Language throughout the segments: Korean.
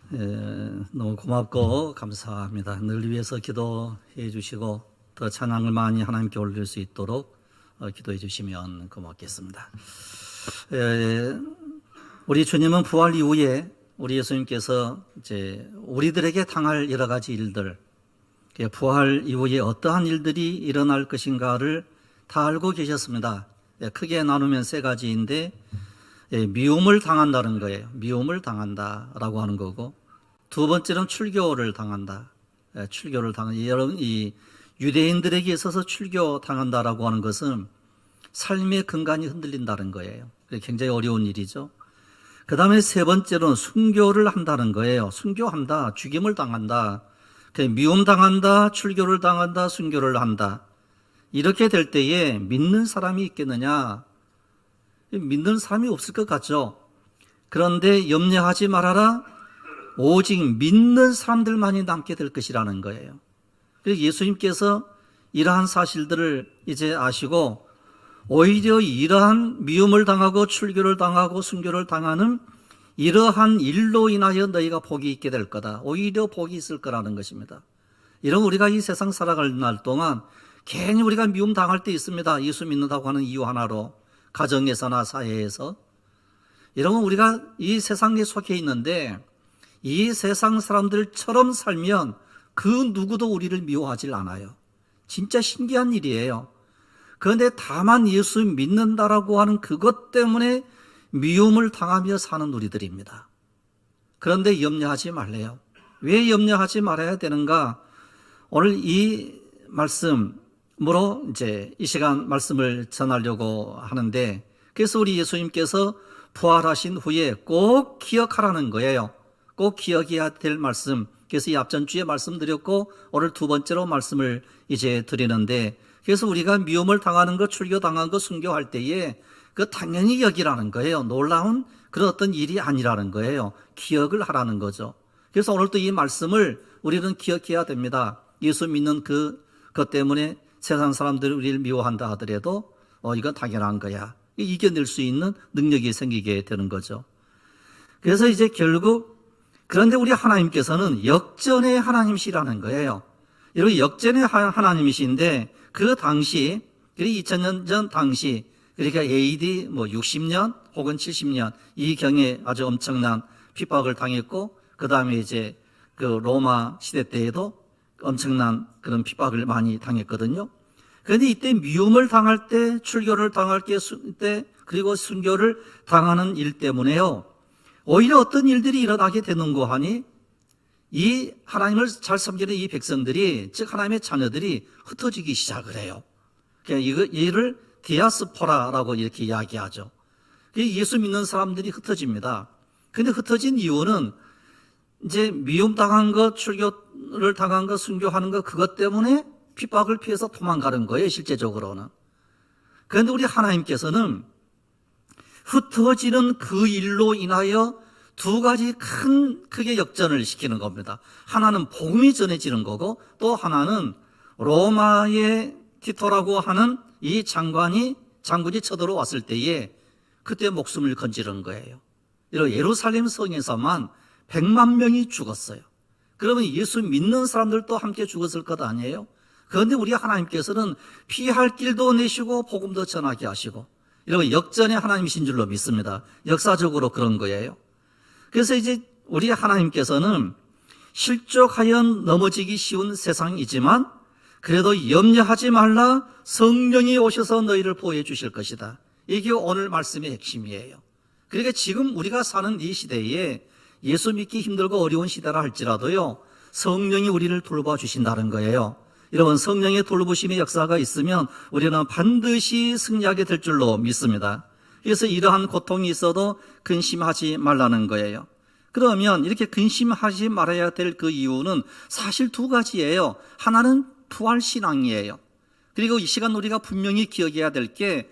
너무 고맙고 감사합니다. 늘 위해서 기도해 주시고 더 찬양을 많이 하나님께 올릴 수 있도록 기도해 주시면 고맙겠습니다. 우리 주님은 부활 이후에 우리 예수님께서 이제 우리들에게 당할 여러 가지 일들, 부활 이후에 어떠한 일들이 일어날 것인가를 다 알고 계셨습니다. 크게 나누면 세 가지인데, 미움을 당한다는 거예요. 미움을 당한다라고 하는 거고, 두 번째는 출교를 당한다. 출교를 여러분, 이 유대인들에게 있어서 출교 당한다라고 하는 것은 삶의 근간이 흔들린다는 거예요. 굉장히 어려운 일이죠. 그 다음에 세 번째로는 순교를 한다는 거예요. 순교한다, 죽임을 당한다, 미움 당한다, 출교를 당한다, 순교를 한다. 이렇게 될 때에 믿는 사람이 있겠느냐? 믿는 사람이 없을 것 같죠. 그런데 염려하지 말아라. 오직 믿는 사람들만이 남게 될 것이라는 거예요. 그래서 예수님께서 이러한 사실들을 이제 아시고 오히려 이러한 미움을 당하고 출교를 당하고 순교를 당하는 이러한 일로 인하여 너희가 복이 있게 될 거다. 오히려 복이 있을 거라는 것입니다. 이런 우리가 이 세상 살아갈 날 동안 괜히 우리가 미움 당할 때 있습니다. 예수 믿는다고 하는 이유 하나로 가정에서나 사회에서. 이런 건 우리가 이 세상에 속해 있는데 이 세상 사람들처럼 살면 그 누구도 우리를 미워하질 않아요. 진짜 신기한 일이에요. 그런데 다만 예수 믿는다라고 하는 그것 때문에 미움을 당하며 사는 우리들입니다. 그런데 염려하지 말래요. 왜 염려하지 말아야 되는가? 오늘 이 말씀으로 이제 이 시간 말씀을 전하려고 하는데, 그래서 우리 예수님께서 부활하신 후에 꼭 기억하라는 거예요. 꼭 기억해야 될 말씀. 그래서 이 앞전주에 말씀드렸고 오늘 두 번째로 말씀을 이제 드리는데, 그래서 우리가 미움을 당하는 것, 출교 당한 것, 순교할 때에 그 당연히 여기라는 거예요. 놀라운 그런 어떤 일이 아니라는 거예요. 기억을 하라는 거죠. 그래서 오늘도 이 말씀을 우리는 기억해야 됩니다. 예수 믿는 그것 때문에 세상 사람들이 우리를 미워한다 하더라도 이건 당연한 거야. 이겨낼 수 있는 능력이 생기게 되는 거죠. 그래서 이제 결국 그런데 우리 하나님께서는 역전의 하나님이시라는 거예요. 이렇게 역전의 하나님이신데 그 당시, 2000년 전 당시, 그러니까 AD 60년 혹은 70년 이 경에 아주 엄청난 핍박을 당했고, 그 다음에 이제 그 로마 시대 때에도 엄청난 그런 핍박을 많이 당했거든요. 그런데 이때 미움을 당할 때, 출교를 당할 때, 그리고 순교를 당하는 일 때문에요, 오히려 어떤 일들이 일어나게 되는고 하니 이 하나님을 잘 섬기는 이 백성들이, 즉 하나님의 자녀들이 흩어지기 시작을 해요. 그러니까 이를 디아스포라라고 이렇게 이야기하죠. 예수 믿는 사람들이 흩어집니다. 근데 흩어진 이유는 이제 미움 당한 것, 출교를 당한 것, 순교하는 것, 그것 때문에 핍박을 피해서 도망가는 거예요, 실제적으로는. 그런데 우리 하나님께서는 흩어지는 그 일로 인하여 두 가지 크게 역전을 시키는 겁니다. 하나는 복음이 전해지는 거고, 또 하나는 로마의 티토라고 하는 이 장군이 쳐들어왔을 때에 그때 목숨을 건지는 거예요. 이런 예루살렘 성에서만 100만 명이 죽었어요. 그러면 예수 믿는 사람들도 함께 죽었을 것 아니에요? 그런데 우리 하나님께서는 피할 길도 내시고 복음도 전하게 하시고, 이런 역전의 하나님이신 줄로 믿습니다. 역사적으로 그런 거예요. 그래서 이제 우리 하나님께서는 실족하여 넘어지기 쉬운 세상이지만 그래도 염려하지 말라, 성령이 오셔서 너희를 보호해 주실 것이다. 이게 오늘 말씀의 핵심이에요. 그러니까 지금 우리가 사는 이 시대에 예수 믿기 힘들고 어려운 시대라 할지라도요, 성령이 우리를 돌봐 주신다는 거예요. 여러분, 성령의 돌보심의 역사가 있으면 우리는 반드시 승리하게 될 줄로 믿습니다. 그래서 이러한 고통이 있어도 근심하지 말라는 거예요. 그러면 이렇게 근심하지 말아야 될 그 이유는 사실 두 가지예요. 하나는 부활신앙이에요. 그리고 이 시간 우리가 분명히 기억해야 될 게,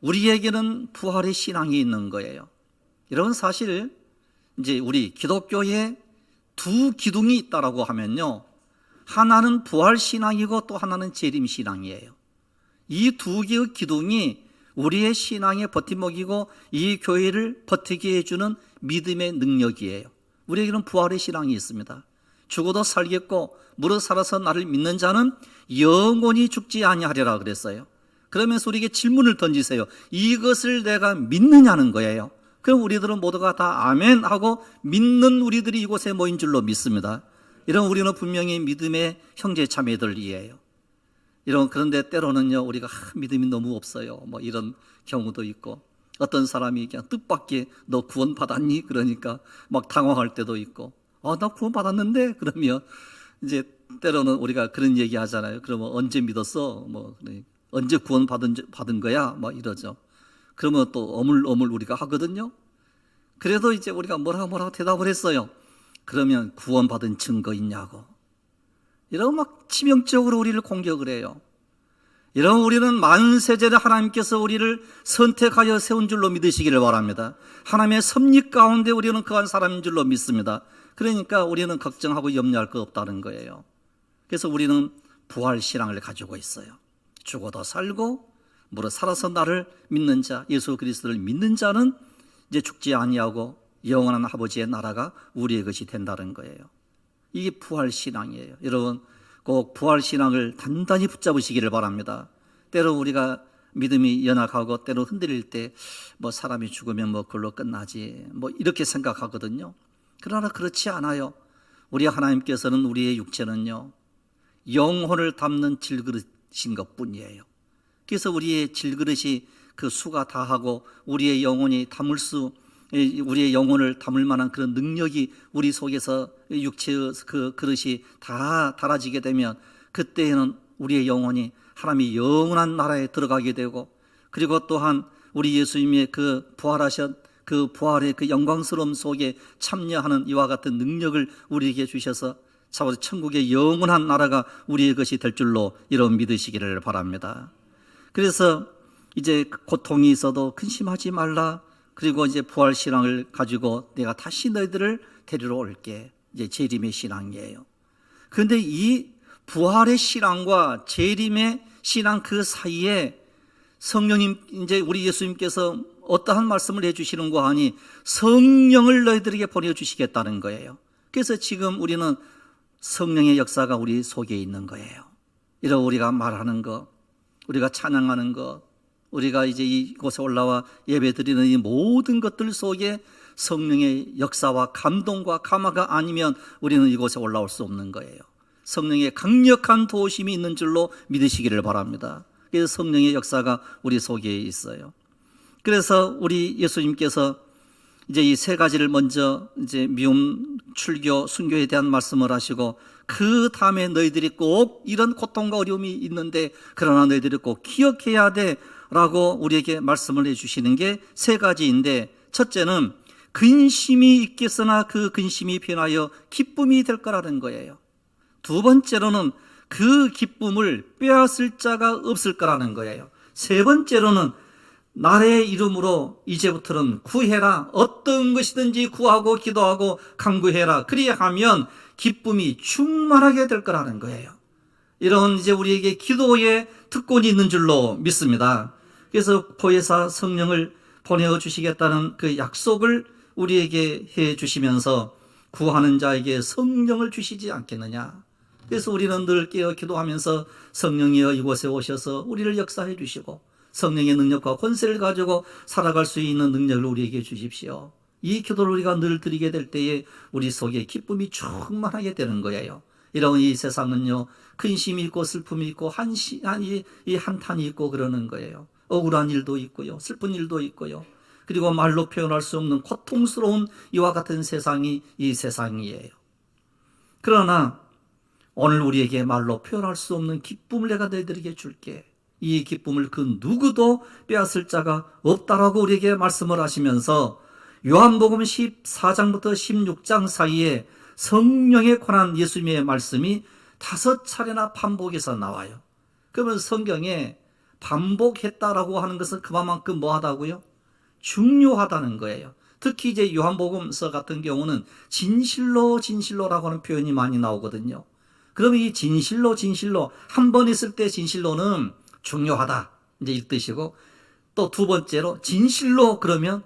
우리에게는 부활의 신앙이 있는 거예요. 여러분, 사실 이제 우리 기독교에 두 기둥이 있다라고 하면요, 하나는 부활신앙이고 또 하나는 재림신앙이에요. 이 두 개의 기둥이 우리의 신앙의 버팀목이고 이 교회를 버티게 해주는 믿음의 능력이에요. 우리에게는 부활의 신앙이 있습니다. 죽어도 살겠고 무릇 살아서 나를 믿는 자는 영원히 죽지 아니하리라 그랬어요. 그러면서 우리에게 질문을 던지세요. 이것을 내가 믿느냐는 거예요. 그럼 우리들은 모두가 다 아멘 하고 믿는 우리들이 이곳에 모인 줄로 믿습니다. 이런 우리는 분명히 믿음의 형제 자매들이에요. 그런데 때로는요, 우리가 믿음이 너무 없어요. 뭐 이런 경우도 있고, 어떤 사람이 그냥 뜻밖의 너 구원 받았니? 그러니까 막 당황할 때도 있고, 나 구원 받았는데? 그러면 이제 때로는 우리가 그런 얘기 하잖아요. 그러면 언제 믿었어? 뭐, 언제 구원 받은 거야? 막 이러죠. 그러면 또 어물어물 우리가 하거든요. 그래도 이제 우리가 뭐라고 대답을 했어요. 그러면 구원받은 증거 있냐고. 이런 막 치명적으로 우리를 공격을 해요. 이런 우리는 만세전에 하나님께서 우리를 선택하여 세운 줄로 믿으시기를 바랍니다. 하나님의 섭리 가운데 우리는 그한 사람인 줄로 믿습니다. 그러니까 우리는 걱정하고 염려할 거 없다는 거예요. 그래서 우리는 부활 신앙을 가지고 있어요. 죽어도 살고 무릇 살아서 나를 믿는 자, 예수 그리스도를 믿는 자는 이제 죽지 아니하고 영원한 아버지의 나라가 우리의 것이 된다는 거예요. 이게 부활 신앙이에요. 여러분 꼭 부활 신앙을 단단히 붙잡으시기를 바랍니다. 때로 우리가 믿음이 연약하고 때로 흔들릴 때 뭐 사람이 죽으면 뭐 그걸로 끝나지 뭐 이렇게 생각하거든요. 그러나 그렇지 않아요. 우리 하나님께서는 우리의 육체는요, 영혼을 담는 질그릇인 것뿐이에요. 그래서 우리의 질그릇이 그 수가 다하고 우리의 영혼이 우리의 영혼을 담을 만한 그런 능력이 우리 속에서 육체의 그 그릇이 다 달아지게 되면 그때에는 우리의 영혼이 하나님의 영원한 나라에 들어가게 되고, 그리고 또한 우리 예수님의 그 부활하신 그 부활의 그 영광스러움 속에 참여하는 이와 같은 능력을 우리에게 주셔서 천국의 영원한 나라가 우리의 것이 될 줄로 여러분 믿으시기를 바랍니다. 그래서 이제 고통이 있어도 근심하지 말라. 그리고 이제 부활 신앙을 가지고 내가 다시 너희들을 데리러 올게. 이제 재림의 신앙이에요. 그런데 이 부활의 신앙과 재림의 신앙 그 사이에 성령님, 이제 우리 예수님께서 어떠한 말씀을 해주시는 거 하니 성령을 너희들에게 보내주시겠다는 거예요. 그래서 지금 우리는 성령의 역사가 우리 속에 있는 거예요. 이런 우리가 말하는 것, 우리가 찬양하는 것, 우리가 이제 이곳에 올라와 예배 드리는 이 모든 것들 속에 성령의 역사와 감동과 감화가 아니면 우리는 이곳에 올라올 수 없는 거예요. 성령의 강력한 도우심이 있는 줄로 믿으시기를 바랍니다. 그래서 성령의 역사가 우리 속에 있어요. 그래서 우리 예수님께서 이제 이 세 가지를 먼저 이제 미움, 출교, 순교에 대한 말씀을 하시고, 그 다음에 너희들이 꼭 이런 고통과 어려움이 있는데 그러나 너희들이 꼭 기억해야 돼 라고 우리에게 말씀을 해주시는 게 세 가지인데, 첫째는 근심이 있겠으나 그 근심이 변하여 기쁨이 될 거라는 거예요. 두 번째로는 그 기쁨을 빼앗을 자가 없을 거라는 거예요. 세 번째로는 나의 이름으로 이제부터는 구해라. 어떤 것이든지 구하고 기도하고 간구해라. 그리하면 기쁨이 충만하게 될 거라는 거예요. 이런 이제 우리에게 기도의 특권이 있는 줄로 믿습니다. 그래서 보혜사 성령을 보내주시겠다는 그 약속을 우리에게 해 주시면서 구하는 자에게 성령을 주시지 않겠느냐. 그래서 우리는 늘 깨어 기도하면서 성령이여 이곳에 오셔서 우리를 역사해 주시고 성령의 능력과 권세를 가지고 살아갈 수 있는 능력을 우리에게 주십시오. 이 기도를 우리가 늘 드리게 될 때에 우리 속에 기쁨이 충만하게 되는 거예요. 이런 이 세상은요, 근심이 있고 슬픔이 있고 이 한탄이 있고 그러는 거예요. 억울한 일도 있고요, 슬픈 일도 있고요, 그리고 말로 표현할 수 없는 고통스러운 이와 같은 세상이 이 세상이에요. 그러나 오늘 우리에게 말로 표현할 수 없는 기쁨을 내가 너희들에게 줄게. 이 기쁨을 그 누구도 빼앗을 자가 없다라고 우리에게 말씀을 하시면서 요한복음 14장부터 16장 사이에 성령에 관한 예수님의 말씀이 5차례나 반복해서 나와요. 그러면 성경에 반복했다라고 하는 것은 그만큼 뭐하다고요? 중요하다는 거예요. 특히 이제 요한복음서 같은 경우는 진실로라고 하는 표현이 많이 나오거든요. 그러면 이 진실로 한 번 있을 때 진실로는 중요하다 이제 이 뜻이고, 또 두 번째로 진실로 그러면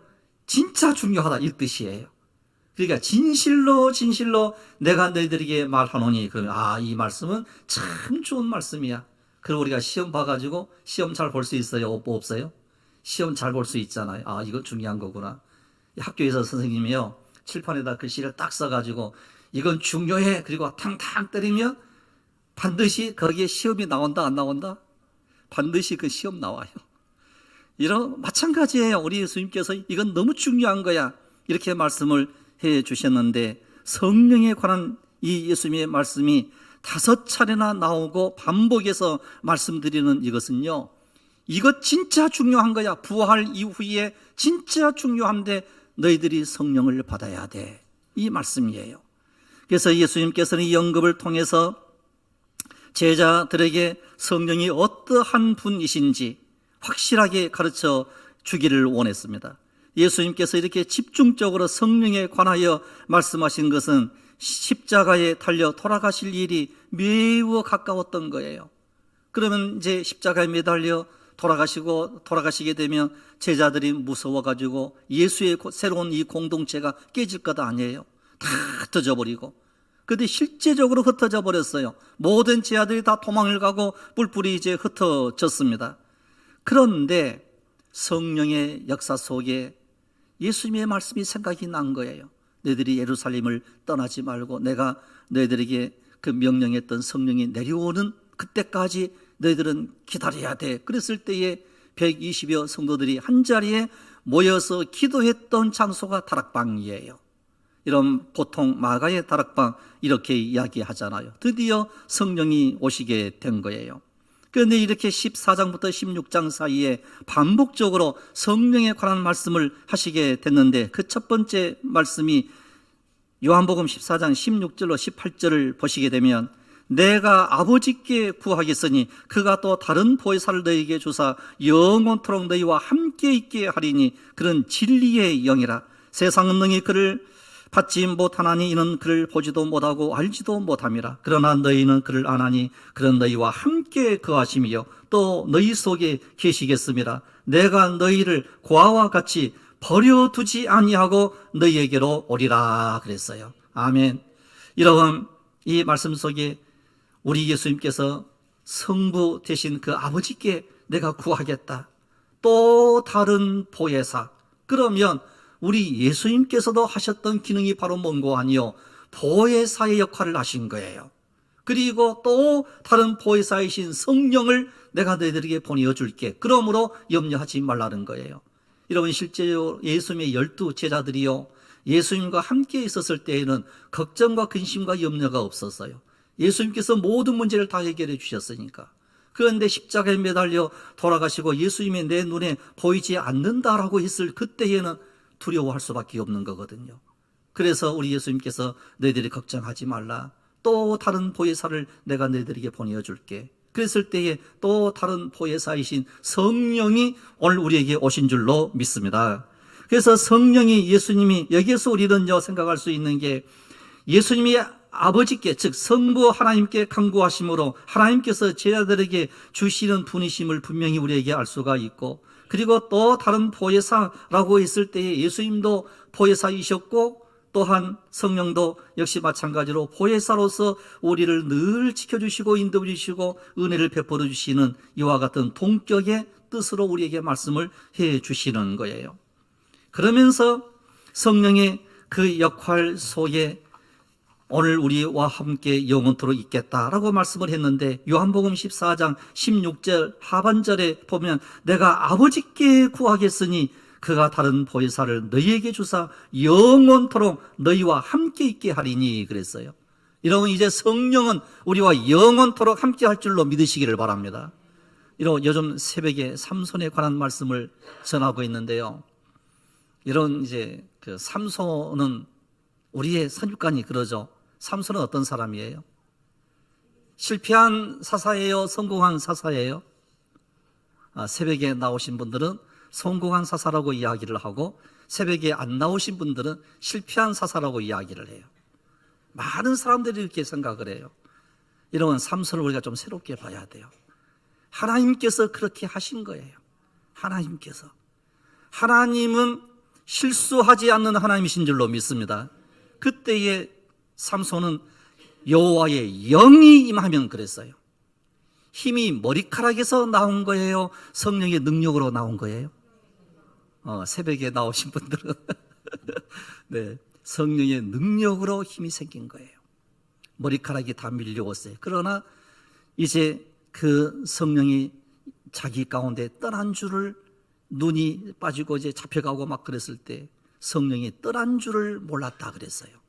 진짜 중요하다 이 뜻이에요. 그러니까 진실로 내가 너희들에게 말하노니, 그러면 이 말씀은 참 좋은 말씀이야. 그리고 우리가 시험 봐가지고 시험 잘 볼 수 있어요? 없어요? 시험 잘 볼 수 있잖아요. 이거 중요한 거구나. 학교에서 선생님이요, 칠판에다 글씨를 딱 써가지고 이건 중요해, 그리고 탕탕 때리면 반드시 거기에 시험이 나온다 안 나온다? 반드시 그 시험 나와요. 이런 마찬가지예요. 우리 예수님께서 이건 너무 중요한 거야, 이렇게 말씀을 해 주셨는데, 성령에 관한 이 예수님의 말씀이 5차례나 나오고 반복해서 말씀드리는 이것은요, 이것 진짜 중요한 거야. 부활 이후에 진짜 중요한데 너희들이 성령을 받아야 돼, 이 말씀이에요. 그래서 예수님께서는 이 언급을 통해서 제자들에게 성령이 어떠한 분이신지 확실하게 가르쳐 주기를 원했습니다. 예수님께서 이렇게 집중적으로 성령에 관하여 말씀하신 것은 십자가에 달려 돌아가실 일이 매우 가까웠던 거예요. 그러면 이제 십자가에 매달려 돌아가시게 되면 제자들이 무서워가지고 예수의 새로운 이 공동체가 깨질 것 아니에요. 다 흩어져 버리고. 그런데 실제적으로 흩어져 버렸어요. 모든 제자들이 다 도망을 가고 뿔뿔이 이제 흩어졌습니다. 그런데 성령의 역사 속에 예수님의 말씀이 생각이 난 거예요. 너희들이 예루살렘을 떠나지 말고 내가 너희들에게 그 명령했던 성령이 내려오는 그때까지 너희들은 기다려야 돼. 그랬을 때에 120여 성도들이 한자리에 모여서 기도했던 장소가 다락방이에요. 이런 보통 마가의 다락방 이렇게 이야기하잖아요. 드디어 성령이 오시게 된 거예요. 그런데 이렇게 14장부터 16장 사이에 반복적으로 성령에 관한 말씀을 하시게 됐는데, 그 첫 번째 말씀이 요한복음 14장 16절로 18절을 보시게 되면, 내가 아버지께 구하겠으니 그가 또 다른 보혜사를 너희에게 주사 영원토록 너희와 함께 있게 하리니 그런 진리의 영이라. 세상은 능히 그를 받지 못하나니 이는 그를 보지도 못하고 알지도 못함이라. 그러나 너희는 그를 아나니 그런 너희와 함께 거하심이요 또 너희 속에 계시겠음이라. 내가 너희를 고아와 같이 버려두지 아니하고 너희에게로 오리라 그랬어요. 아멘. 이러한 이 말씀 속에 우리 예수님께서 성부 되신 그 아버지께 내가 구하겠다, 또 다른 보혜사. 그러면 우리 예수님께서도 하셨던 기능이 바로 뭔고 아니요, 보혜사의 역할을 하신 거예요. 그리고 또 다른 보혜사이신 성령을 내가 너희들에게 보내어줄게. 그러므로 염려하지 말라는 거예요. 여러분, 실제로 예수님의 12 제자들이요, 예수님과 함께 있었을 때에는 걱정과 근심과 염려가 없었어요. 예수님께서 모든 문제를 다 해결해 주셨으니까. 그런데 십자가에 매달려 돌아가시고 예수님이 내 눈에 보이지 않는다라고 했을 그때에는 두려워할 수밖에 없는 거거든요. 그래서 우리 예수님께서 너희들이 걱정하지 말라, 또 다른 보혜사를 내가 너희들에게 보내어줄게. 그랬을 때에 또 다른 보혜사이신 성령이 오늘 우리에게 오신 줄로 믿습니다. 그래서 성령이, 예수님이, 여기에서 우리는요 생각할 수 있는 게, 예수님이 아버지께, 즉 성부 하나님께 간구하심으로 하나님께서 제자들에게 주시는 분이심을 분명히 우리에게 알 수가 있고, 그리고 또 다른 보혜사라고 했을 때에 예수님도 보혜사이셨고, 또한 성령도 역시 마찬가지로 보혜사로서 우리를 늘 지켜주시고 인도해 주시고 은혜를 베풀어 주시는 이와 같은 동격의 뜻으로 우리에게 말씀을 해 주시는 거예요. 그러면서 성령의 그 역할 속에 오늘 우리와 함께 영원토록 있겠다라고 말씀을 했는데, 요한복음 14장 16절 하반절에 보면 내가 아버지께 구하겠으니 그가 다른 보혜사를 너희에게 주사 영원토록 너희와 함께 있게 하리니 그랬어요. 여러분, 이제 성령은 우리와 영원토록 함께 할 줄로 믿으시기를 바랍니다. 이런 요즘 새벽에 삼손에 관한 말씀을 전하고 있는데요, 이런 이제 그 삼손은 우리의 선입관이 그러죠. 삼손은 어떤 사람이에요? 실패한 사사예요? 성공한 사사예요? 새벽에 나오신 분들은 성공한 사사라고 이야기를 하고, 새벽에 안 나오신 분들은 실패한 사사라고 이야기를 해요. 많은 사람들이 이렇게 생각을 해요. 이런 삼손을 우리가 좀 새롭게 봐야 돼요. 하나님께서 그렇게 하신 거예요. 하나님께서. 하나님은 실수하지 않는 하나님이신 줄로 믿습니다. 그때에 삼손은 여호와의 영이 임하면 그랬어요. 힘이 머리카락에서 나온 거예요? 성령의 능력으로 나온 거예요? 새벽에 나오신 분들은 네, 성령의 능력으로 힘이 생긴 거예요. 머리카락이 다 밀려왔어요. 그러나 이제 그 성령이 자기 가운데 떠난 줄을, 눈이 빠지고 이제 잡혀가고 막 그랬을 때 성령이 떠난 줄을 몰랐다 그랬어요.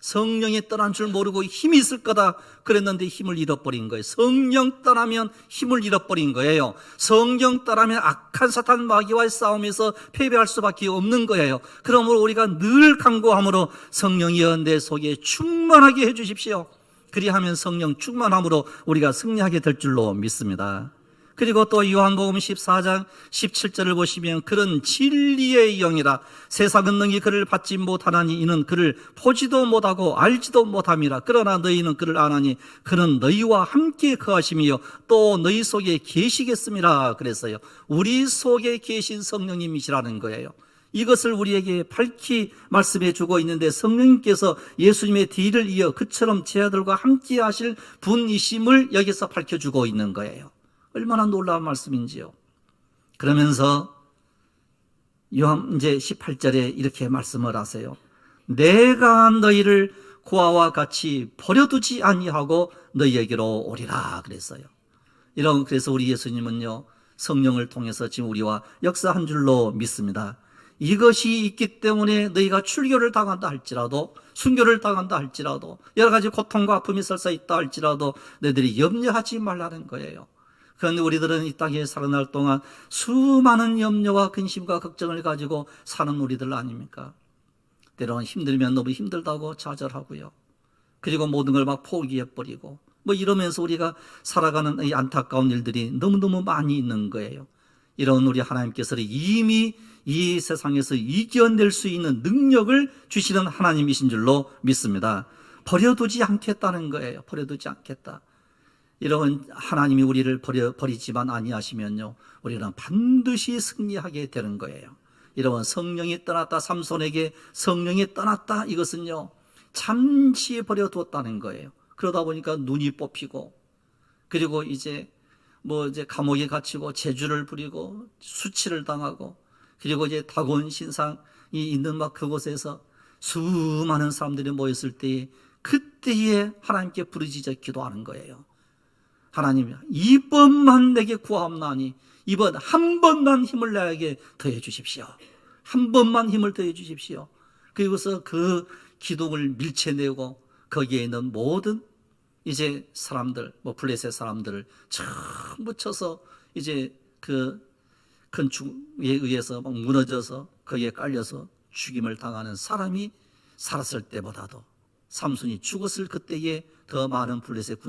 성령이 떠난 줄 모르고 힘이 있을 거다 그랬는데 힘을 잃어버린 거예요. 성령 떠나면 힘을 잃어버린 거예요. 성령 떠나면 악한 사탄 마귀와의 싸움에서 패배할 수밖에 없는 거예요. 그러므로 우리가 늘 간구함으로 성령이여 내 속에 충만하게 해주십시오. 그리하면 성령 충만함으로 우리가 승리하게 될 줄로 믿습니다. 그리고 또 요한복음 14장 17절을 보시면 그런 진리의 영이라 세상은 능히 그를 받지 못하나니 이는 그를 보지도 못하고 알지도 못함이라. 그러나 너희는 그를 아나니 그는 너희와 함께 거하심이요 또 너희 속에 계시겠음이라 그랬어요. 우리 속에 계신 성령님이시라는 거예요. 이것을 우리에게 밝히 말씀해 주고 있는데 성령님께서 예수님의 뒤를 이어 그처럼 제 아들과 함께 하실 분이심을 여기서 밝혀주고 있는 거예요. 얼마나 놀라운 말씀인지요. 그러면서 요한 이제 18절에 이렇게 말씀을 하세요. 내가 너희를 고아와 같이 버려두지 아니하고 너희에게로 오리라 그랬어요. 그래서 우리 예수님은요 성령을 통해서 지금 우리와 역사한 줄로 믿습니다. 이것이 있기 때문에 너희가 출교를 당한다 할지라도, 순교를 당한다 할지라도, 여러 가지 고통과 아픔이 설사 있다 할지라도 너희들이 염려하지 말라는 거예요. 그런데 우리들은 이 땅에 살아날 동안 수많은 염려와 근심과 걱정을 가지고 사는 우리들 아닙니까? 때로는 힘들면 너무 힘들다고 좌절하고요. 그리고 모든 걸 막 포기해버리고 이러면서 우리가 살아가는 이 안타까운 일들이 너무너무 많이 있는 거예요. 이런 우리 하나님께서는 이미 이 세상에서 이겨낼 수 있는 능력을 주시는 하나님이신 줄로 믿습니다. 버려두지 않겠다는 거예요. 버려두지 않겠다. 이런 하나님이 우리를 버리지만 아니하시면요 우리는 반드시 승리하게 되는 거예요. 이런 성령이 떠났다, 삼손에게 성령이 떠났다, 이것은요 잠시 버려두었다는 거예요. 그러다 보니까 눈이 뽑히고, 그리고 이제 감옥에 갇히고 재주를 부리고 수치를 당하고, 그리고 이제 다곤 신상이 있는 막 그곳에서 수많은 사람들이 모였을 때에 그때에 하나님께 부르짖어 기도하는 거예요. 하나님, 이번만 내게 구하옵나니 이번 한 번만 힘을 나에게 더해 주십시오. 한 번만 힘을 더해 주십시오. 그리고서 그 기둥을 밀쳐내고 거기에 있는 모든 이제 사람들, 블레셋 사람들을 전부 쳐서 이제 그 건축에 의해서 막 무너져서 거기에 깔려서 죽임을 당하는 사람이 살았을 때보다도 삼손이 죽었을 그때에 더 많은 블레셋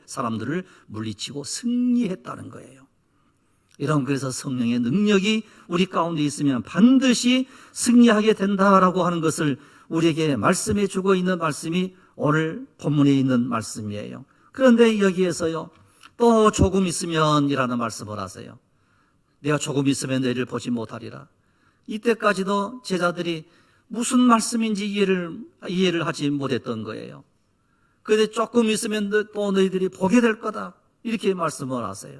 사람들을 물리치고 승리했다는 거예요. 그래서 성령의 능력이 우리 가운데 있으면 반드시 승리하게 된다라고 하는 것을 우리에게 말씀해 주고 있는 말씀이 오늘 본문에 있는 말씀이에요. 그런데 여기에서요 또 조금 있으면 이라는 말씀을 하세요. 내가 조금 있으면 너희를 보지 못하리라. 이때까지도 제자들이 무슨 말씀인지 이해를 하지 못했던 거예요. 그런데 조금 있으면 또 너희들이 보게 될 거다, 이렇게 말씀을 하세요.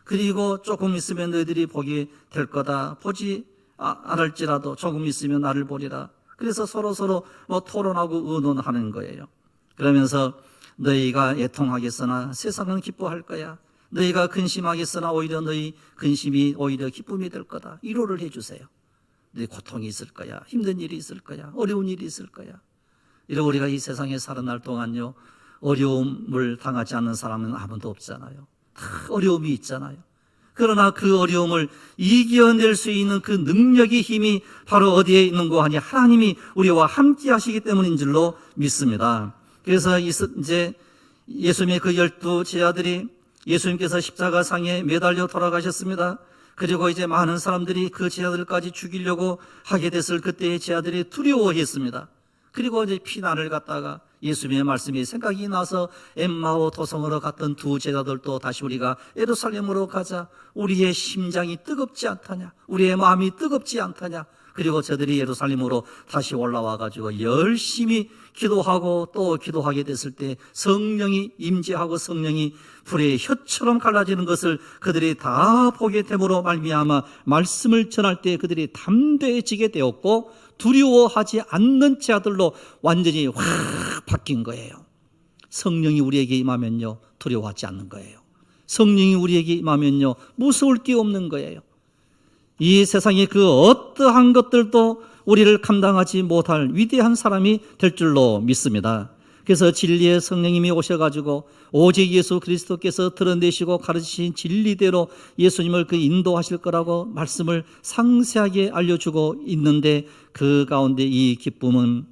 그리고 조금 있으면 너희들이 보게 될 거다, 보지 않을지라도 조금 있으면 나를 보리라. 그래서 서로 토론하고 의논하는 거예요. 그러면서 너희가 애통하겠으나 세상은 기뻐할 거야. 너희가 근심하겠으나 오히려 너희 근심이 오히려 기쁨이 될 거다. 위로를 해주세요. 네 고통이 있을 거야, 힘든 일이 있을 거야, 어려운 일이 있을 거야. 이러고 우리가 이 세상에 살아날 동안요 어려움을 당하지 않는 사람은 아무도 없잖아요. 다 어려움이 있잖아요. 그러나 그 어려움을 이겨낼 수 있는 그 능력의 힘이 바로 어디에 있는고 하니 하나님이 우리와 함께 하시기 때문인 줄로 믿습니다. 그래서 이제 예수님의 그 12 제자들이 예수님께서 십자가상에 매달려 돌아가셨습니다. 그리고 이제 많은 사람들이 그 제자들까지 죽이려고 하게 됐을 그때의 제자들이 두려워했습니다. 그리고 이제 피난을 갔다가 예수님의 말씀이 생각이 나서 엠마오 도성으로 갔던 두 제자들도 다시 우리가 예루살렘으로 가자. 우리의 심장이 뜨겁지 않다냐? 우리의 마음이 뜨겁지 않다냐? 그리고 저들이 예루살렘으로 다시 올라와 가지고 열심히 기도하고 또 기도하게 됐을 때 성령이 임재하고 성령이 불의 혀처럼 갈라지는 것을 그들이 다 보게 됨으로 말미암아 말씀을 전할 때 그들이 담대해지게 되었고 두려워하지 않는 자들로 완전히 확 바뀐 거예요. 성령이 우리에게 임하면요 두려워하지 않는 거예요. 성령이 우리에게 임하면요 무서울 게 없는 거예요. 이 세상의 그 어떠한 것들도 우리를 감당하지 못할 위대한 사람이 될 줄로 믿습니다. 그래서 진리의 성령님이 오셔가지고 오직 예수 그리스도께서 드러내시고 가르치신 진리대로 예수님을 그 인도하실 거라고 말씀을 상세하게 알려주고 있는데 그 가운데 이 기쁨은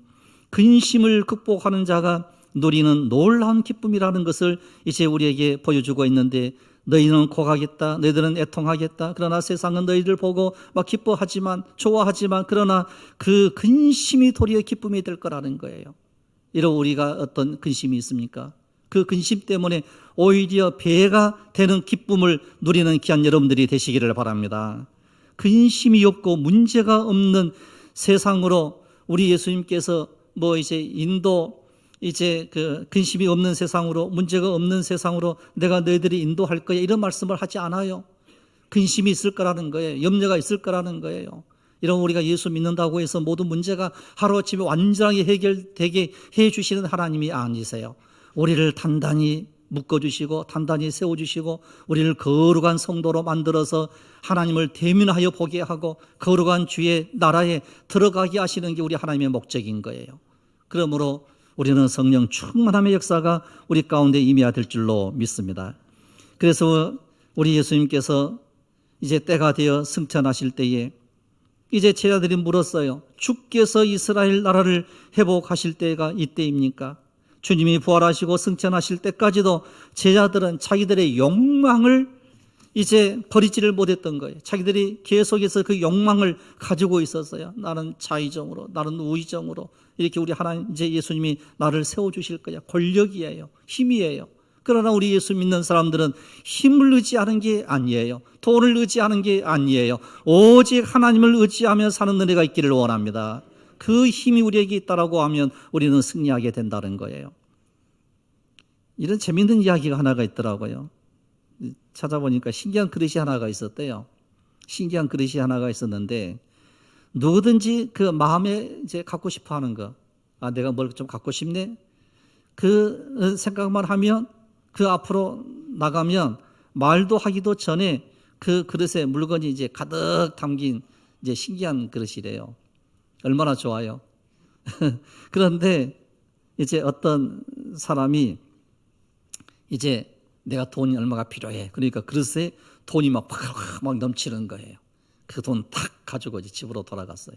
근심을 극복하는 자가 누리는 놀라운 기쁨이라는 것을 이제 우리에게 보여주고 있는데 너희는 고하겠다, 너희들은 애통하겠다. 그러나 세상은 너희들 보고 막 기뻐하지만 좋아하지만 그러나 그 근심이 도리어 기쁨이 될 거라는 거예요. 이런 우리가 어떤 근심이 있습니까? 그 근심 때문에 오히려 배가 되는 기쁨을 누리는 귀한 여러분들이 되시기를 바랍니다. 근심이 없고 문제가 없는 세상으로 우리 예수님께서 이제 인도 이제 그 근심이 없는 세상으로 문제가 없는 세상으로 내가 너희들이 인도할 거야 이런 말씀을 하지 않아요. 근심이 있을 거라는 거예요. 염려가 있을 거라는 거예요. 이런 우리가 예수 믿는다고 해서 모든 문제가 하루아침에 완전하게 해결되게 해주시는 하나님이 아니세요. 우리를 단단히 묶어주시고 단단히 세워주시고 우리를 거룩한 성도로 만들어서 하나님을 대면하여 보게 하고 거룩한 주의 나라에 들어가게 하시는 게 우리 하나님의 목적인 거예요. 그러므로 우리는 성령 충만함의 역사가 우리 가운데 임해야 될 줄로 믿습니다. 그래서 우리 예수님께서 이제 때가 되어 승천하실 때에 이제 제자들이 물었어요. 주께서 이스라엘 나라를 회복하실 때가 이때입니까? 주님이 부활하시고 승천하실 때까지도 제자들은 자기들의 욕망을 이제 버리지를 못했던 거예요. 자기들이 계속해서 그 욕망을 가지고 있었어요. 나는 자의정으로, 나는 우의정으로 이렇게 우리 하나님 이제 예수님이 나를 세워주실 거야. 권력이에요. 힘이에요. 그러나 우리 예수 믿는 사람들은 힘을 의지하는 게 아니에요. 돈을 의지하는 게 아니에요. 오직 하나님을 의지하며 사는 은혜가 있기를 원합니다. 그 힘이 우리에게 있다라고 하면 우리는 승리하게 된다는 거예요. 이런 재밌는 이야기가 하나가 있더라고요. 찾아보니까 신기한 그릇이 하나가 있었대요. 신기한 그릇이 하나가 있었는데 누구든지 그 마음에 이제 갖고 싶어 하는 거, 내가 뭘 좀 갖고 싶네? 그 생각만 하면 그 앞으로 나가면 말도 하기도 전에 그 그릇에 물건이 이제 가득 담긴 이제 신기한 그릇이래요. 얼마나 좋아요. 그런데 이제 어떤 사람이 이제 내가 돈이 얼마가 필요해. 그러니까 그릇에 돈이 막 넘치는 거예요. 그 돈 탁 가지고 이제 집으로 돌아갔어요.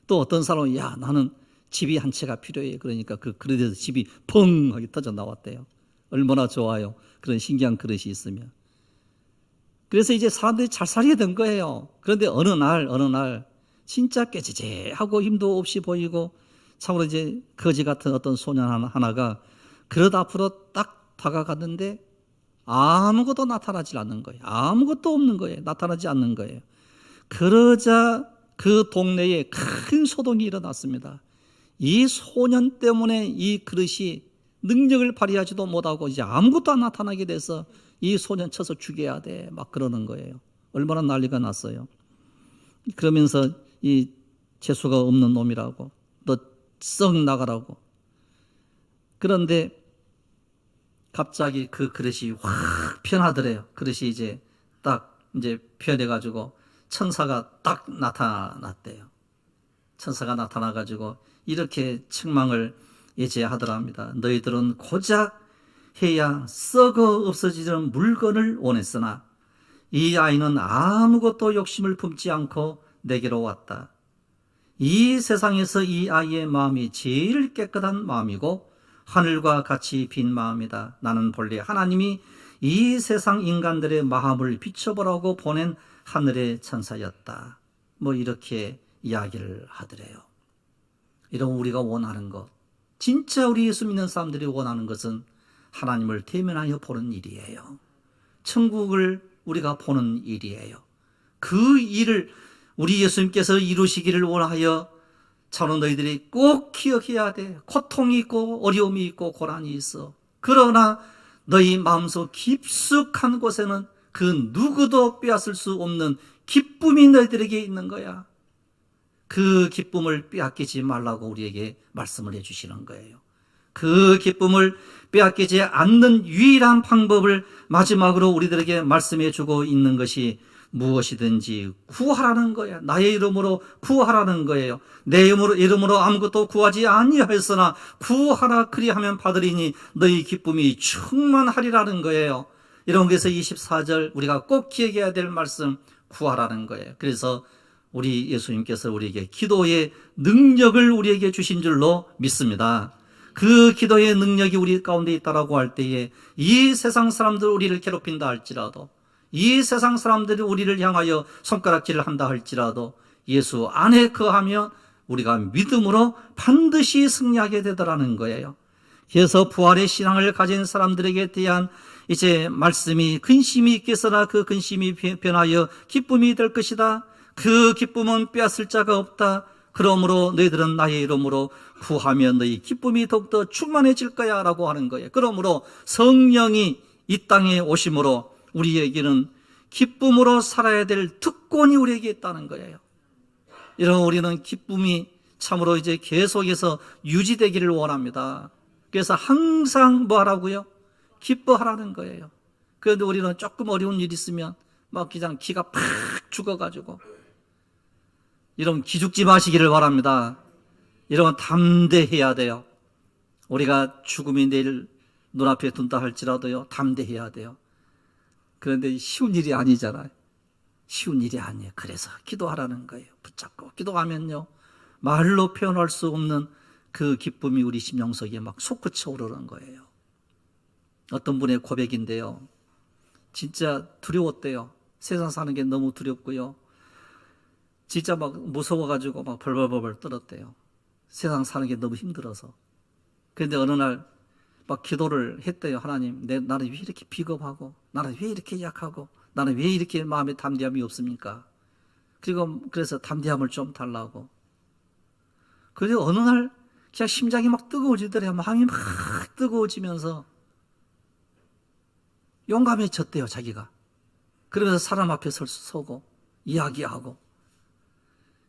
또 어떤 사람은 나는 집이 한 채가 필요해. 그러니까 그 그릇에서 집이 펑 하게 터져 나왔대요. 얼마나 좋아요. 그런 신기한 그릇이 있으면. 그래서 이제 사람들이 잘 살게 된 거예요. 그런데 어느 날 진짜 깨지지하고 힘도 없이 보이고 참으로 이제 거지 같은 어떤 소년 하나가 그릇 앞으로 딱 다가갔는데 아무것도 나타나지 않는 거예요. 아무것도 없는 거예요. 나타나지 않는 거예요. 그러자 그 동네에 큰 소동이 일어났습니다. 이 소년 때문에 이 그릇이 능력을 발휘하지도 못하고 이제 아무것도 안 나타나게 돼서 이 소년 쳐서 죽여야 돼. 막 그러는 거예요. 얼마나 난리가 났어요. 그러면서 이 재수가 없는 놈이라고 너 썩 나가라고. 그런데 갑자기 그 그릇이 확 변하더래요. 그릇이 이제 딱 이제 변해가지고 천사가 딱 나타났대요. 천사가 나타나가지고 이렇게 책망을 예제하더랍니다. 너희들은 고작 해야 썩어 없어지는 물건을 원했으나 이 아이는 아무것도 욕심을 품지 않고 내게로 왔다. 이 세상에서 이 아이의 마음이 제일 깨끗한 마음이고 하늘과 같이 빈 마음이다. 나는 본래 하나님이 이 세상 인간들의 마음을 비춰보라고 보낸 하늘의 천사였다. 이렇게 이야기를 하더래요. 이런 우리가 원하는 것, 진짜 우리 예수 믿는 사람들이 원하는 것은 하나님을 대면하여 보는 일이에요. 천국을 우리가 보는 일이에요. 그 일을 우리 예수님께서 이루시기를 원하여 저는 너희들이 꼭 기억해야 돼. 고통이 있고 어려움이 있고 고난이 있어. 그러나 너희 마음속 깊숙한 곳에는 그 누구도 빼앗을 수 없는 기쁨이 너희들에게 있는 거야. 그 기쁨을 빼앗기지 말라고 우리에게 말씀을 해주시는 거예요. 그 기쁨을 빼앗기지 않는 유일한 방법을 마지막으로 우리들에게 말씀해 주고 있는 것이 무엇이든지 구하라는 거야. 나의 이름으로 구하라는 거예요. 내 이름으로 아무것도 구하지 아니하였으나 구하라 그리하면 받으리니 너희 기쁨이 충만하리라는 거예요. 이런 것에서 24절 우리가 꼭 기억해야 될 말씀, 구하라는 거예요. 그래서 우리 예수님께서 우리에게 기도의 능력을 우리에게 주신 줄로 믿습니다. 그 기도의 능력이 우리 가운데 있다라고 할 때에 이 세상 사람들 우리를 괴롭힌다 할지라도, 이 세상 사람들이 우리를 향하여 손가락질을 한다 할지라도 예수 안에 거하면 우리가 믿음으로 반드시 승리하게 되더라는 거예요. 그래서 부활의 신앙을 가진 사람들에게 대한 이제 말씀이 근심이 있겠으나 그 근심이 변하여 기쁨이 될 것이다. 그 기쁨은 빼앗을 자가 없다. 그러므로 너희들은 나의 이름으로 구하면 너희 기쁨이 더욱더 충만해질 거야 라고 하는 거예요. 그러므로 성령이 이 땅에 오심으로 우리에게는 기쁨으로 살아야 될 특권이 우리에게 있다는 거예요. 이런 우리는 기쁨이 참으로 이제 계속해서 유지되기를 원합니다. 그래서 항상 뭐 하라고요? 기뻐하라는 거예요. 그런데 우리는 조금 어려운 일 있으면 막 그냥 기가 팍 죽어가지고, 이러면 기죽지 마시기를 바랍니다. 이러면 담대해야 돼요. 우리가 죽음이 내일 눈앞에 둔다 할지라도요, 담대해야 돼요. 그런데 쉬운 일이 아니잖아요. 쉬운 일이 아니에요. 그래서 기도하라는 거예요. 붙잡고 기도하면요, 말로 표현할 수 없는 그 기쁨이 우리 심령 속에 막 솟구쳐 오르는 거예요. 어떤 분의 고백인데요, 진짜 두려웠대요. 세상 사는 게 너무 두렵고요, 진짜 막 무서워가지고 막 벌벌벌 떨었대요. 세상 사는 게 너무 힘들어서. 그런데 어느 날 막 기도를 했대요. 하나님, 나는 왜 이렇게 비겁하고, 나는 왜 이렇게 약하고, 나는 왜 이렇게 마음에 담대함이 없습니까? 그래서 담대함을 좀 달라고. 그래서 어느 날 그냥 심장이 막 뜨거워지더래요. 마음이 막 뜨거워지면서 용감해졌대요, 자기가. 그러면서 사람 앞에 서고 이야기하고.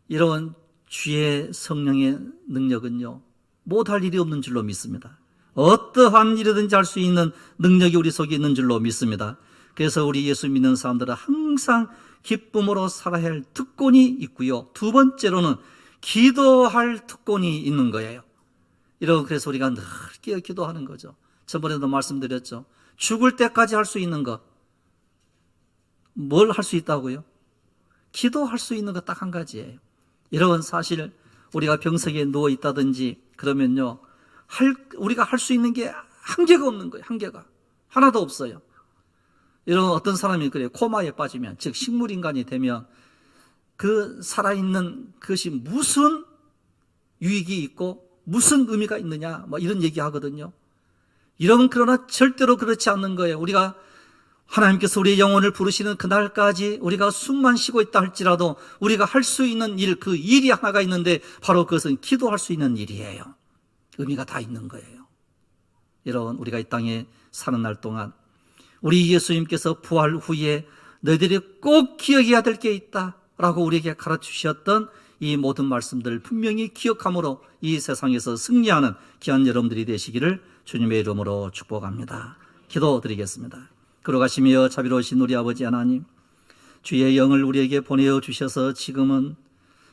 이런 주의 성령의 능력은요, 못할 일이 없는 줄로 믿습니다. 어떠한 일이든지 할 수 있는 능력이 우리 속에 있는 줄로 믿습니다. 그래서 우리 예수 믿는 사람들은 항상 기쁨으로 살아야 할 특권이 있고요, 두 번째로는 기도할 특권이 있는 거예요. 그래서 우리가 늘 기도하는 거죠. 저번에도 말씀드렸죠. 죽을 때까지 할 수 있는 것, 뭘 할 수 있다고요? 기도할 수 있는 것 딱 한 가지예요. 이런 사실, 우리가 병석에 누워 있다든지 그러면요, 우리가 할 수 있는 게 한계가 없는 거예요. 한계가 하나도 없어요. 이런 어떤 사람이 그래요. 코마에 빠지면, 즉 식물인간이 되면 그 살아있는 그것이 무슨 유익이 있고 무슨 의미가 있느냐, 뭐 이런 얘기 하거든요. 그러나 절대로 그렇지 않는 거예요. 우리가 하나님께서 우리의 영혼을 부르시는 그날까지 우리가 숨만 쉬고 있다 할지라도 우리가 할 수 있는 일, 그 일이 하나가 있는데 바로 그것은 기도할 수 있는 일이에요. 의미가 다 있는 거예요. 여러분, 우리가 이 땅에 사는 날 동안 우리 예수님께서 부활 후에 너희들이 꼭 기억해야 될 게 있다라고 우리에게 가르치셨던 이 모든 말씀들을 분명히 기억함으로 이 세상에서 승리하는 귀한 여러분들이 되시기를 주님의 이름으로 축복합니다. 기도드리겠습니다. 걸어가시며 자비로우신 우리 아버지 하나님, 주의 영을 우리에게 보내어 주셔서 지금은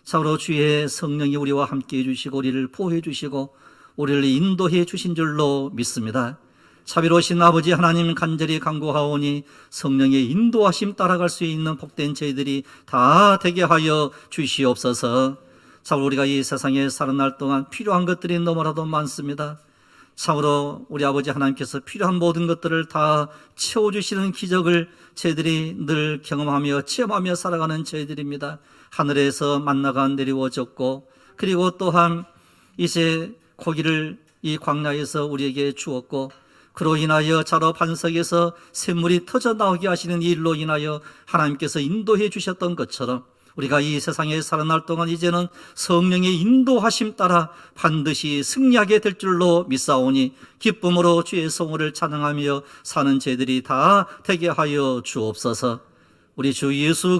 참으로 주의 성령이 우리와 함께 해주시고 우리를 보호해 주시고 우리를 인도해 주신 줄로 믿습니다. 자비로우신 아버지 하나님, 간절히 간구하오니 성령의 인도하심 따라갈 수 있는 복된 저희들이 다 되게 하여 주시옵소서. 참 우리가 이 세상에 사는 날 동안 필요한 것들이 너무나도 많습니다. 참으로 우리 아버지 하나님께서 필요한 모든 것들을 다 채워주시는 기적을 저희들이 늘 경험하며 체험하며 살아가는 저희들입니다. 하늘에서 만나가 내려워졌고, 그리고 또한 이제 고기를 이 광야에서 우리에게 주었고, 그로 인하여 자로 반석에서 샘물이 터져 나오게 하시는 일로 인하여 하나님께서 인도해 주셨던 것처럼 우리가 이 세상에 살아날 동안 이제는 성령의 인도하심 따라 반드시 승리하게 될 줄로 믿사오니 기쁨으로 주의 성호를 찬양하며 사는 저희들이 다 되게 하여 주옵소서. 우리 주 예수